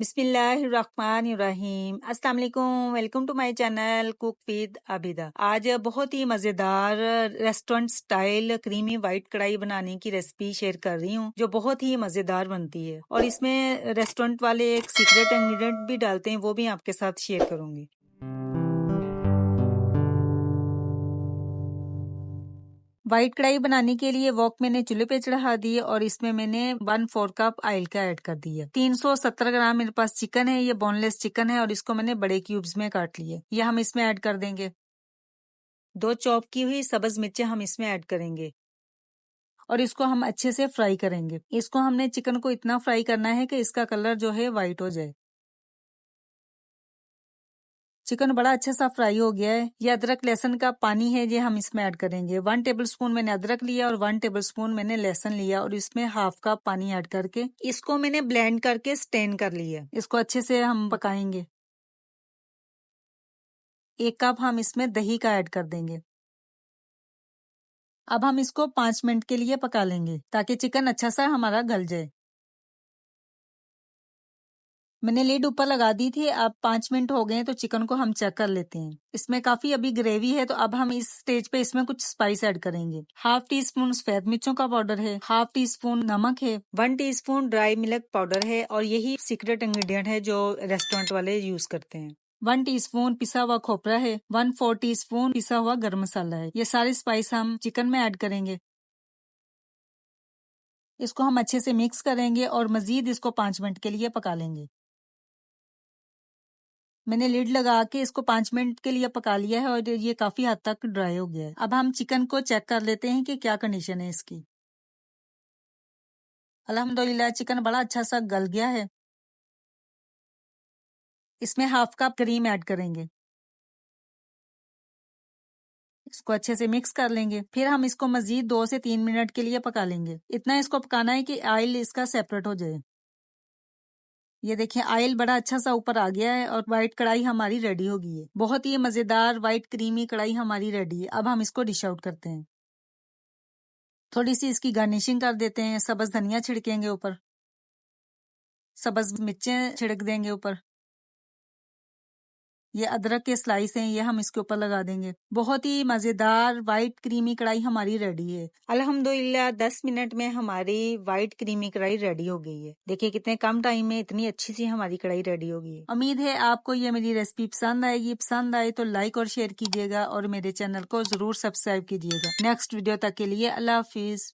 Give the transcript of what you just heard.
बिस्मिल्लाहिर्रहमानिर्रहीम। अस्सलाम वालेकुम। Welcome to my channel cook with Abida. आज बहुत ही मजेदार रेस्टोरेंट स्टाइल क्रीमी व्हाइट कढ़ाई बनाने की रेसिपी शेयर कर रही हूँ जो बहुत ही मजेदार बनती है और इसमें रेस्टोरेंट वाले एक सीक्रेट इंग्रेडिएंट भी डालते हैं, वो भी आपके साथ शेयर करूंगी। व्हाइट कढ़ाई बनाने के लिए वॉक मैंने चूल्हे पे चढ़ा दी और इसमें मैंने 1/4 कप ऑयल का ऐड कर दिया। 370 ग्राम मेरे पास चिकन है, ये बोनलेस चिकन है और इसको मैंने बड़े क्यूब्स में काट लिए। ये हम इसमें ऐड कर देंगे। 2 चॉप की हुई सब्ज मिर्चें हम इसमें ऐड करेंगे और इसको हम अच्छे से फ्राई करेंगे। इसको हमने चिकन को इतना फ्राई करना है कि इसका कलर जो है व्हाइट हो जाए। चिकन बड़ा अच्छा सा फ्राई हो गया है। ये अदरक लहसुन का पानी है, ये हम इसमें ऐड करेंगे। 1 टेबल स्पून मैंने अदरक लिया और 1 टेबल स्पून मैंने लहसुन लिया और इसमें हाफ कप पानी ऐड करके इसको मैंने ब्लेंड करके स्टेन कर लिया। इसको अच्छे से हम पकाएंगे। 1 कप हम इसमें दही का ऐड कर देंगे। अब हम इसको 5 मिनट के लिए पका लेंगे ताकि चिकन अच्छा सा हमारा गल जाए। मैंने लीड ऊपर लगा दी थी। अब 5 मिनट हो गए हैं तो चिकन को हम चेक कर लेते हैं। इसमें काफी अभी ग्रेवी है तो अब हम इस स्टेज पे इसमें कुछ स्पाइस ऐड करेंगे। हाफ टी स्पून सफेद मिर्चों का पाउडर है, हाफ टी स्पून नमक है, 1 टीस्पून ड्राई मिल्क पाउडर है और यही सीक्रेट इंग्रेडिएंट है जो रेस्टोरेंट वाले यूज करते हैं। 1 टीस्पून पिसा हुआ खोपरा है, 1/4 टीस्पून पिसा हुआ गरम मसाला है। ये सारे स्पाइस हम चिकन में ऐड करेंगे। इसको हम अच्छे से मिक्स करेंगे और मजीद इसको 5 मिनट के लिए पका लेंगे। मैंने लिड लगा के इसको 5 मिनट के लिए पका लिया है और ये काफी हद तक ड्राई हो गया है। अब हम चिकन को चेक कर लेते हैं कि क्या कंडीशन है इसकी। अल्हम्दुलिल्लाह चिकन बड़ा अच्छा सा गल गया है। इसमें हाफ कप क्रीम ऐड करेंगे। इसको अच्छे से मिक्स कर लेंगे। फिर हम इसको मजीद 2 से 3 मिनट के लिए पका लेंगे। इतना इसको पकाना है कि ऑयल इसका सेपरेट हो जाए। ये देखिए ऑयल बड़ा अच्छा सा ऊपर आ गया है और व्हाइट कढ़ाई हमारी रेडी हो गई है। बहुत ही मजेदार व्हाइट क्रीमी कढ़ाई हमारी रेडी है। अब हम इसको डिश आउट करते हैं। थोड़ी सी इसकी गार्निशिंग कर देते हैं। सब्ज धनिया छिड़केंगे ऊपर, सब्ज मिर्चें छिड़क देंगे ऊपर। ये अदरक के स्लाइस हैं, ये हम इसके ऊपर लगा देंगे। बहुत ही मजेदार व्हाइट क्रीमी कढ़ाई हमारी रेडी है। अल्हम्दुलिल्लाह 10 मिनट में हमारी व्हाइट क्रीमी कढ़ाई रेडी हो गई है। देखिए कितने कम टाइम में इतनी अच्छी सी हमारी कढ़ाई रेडी हो गई है। उम्मीद है आपको ये मेरी रेसिपी पसंद आएगी। पसंद आए तो लाइक और शेयर कीजिएगा और मेरे चैनल को जरूर सब्सक्राइब कीजिएगा। नेक्स्ट वीडियो तक के लिए अल्लाह हाफिज।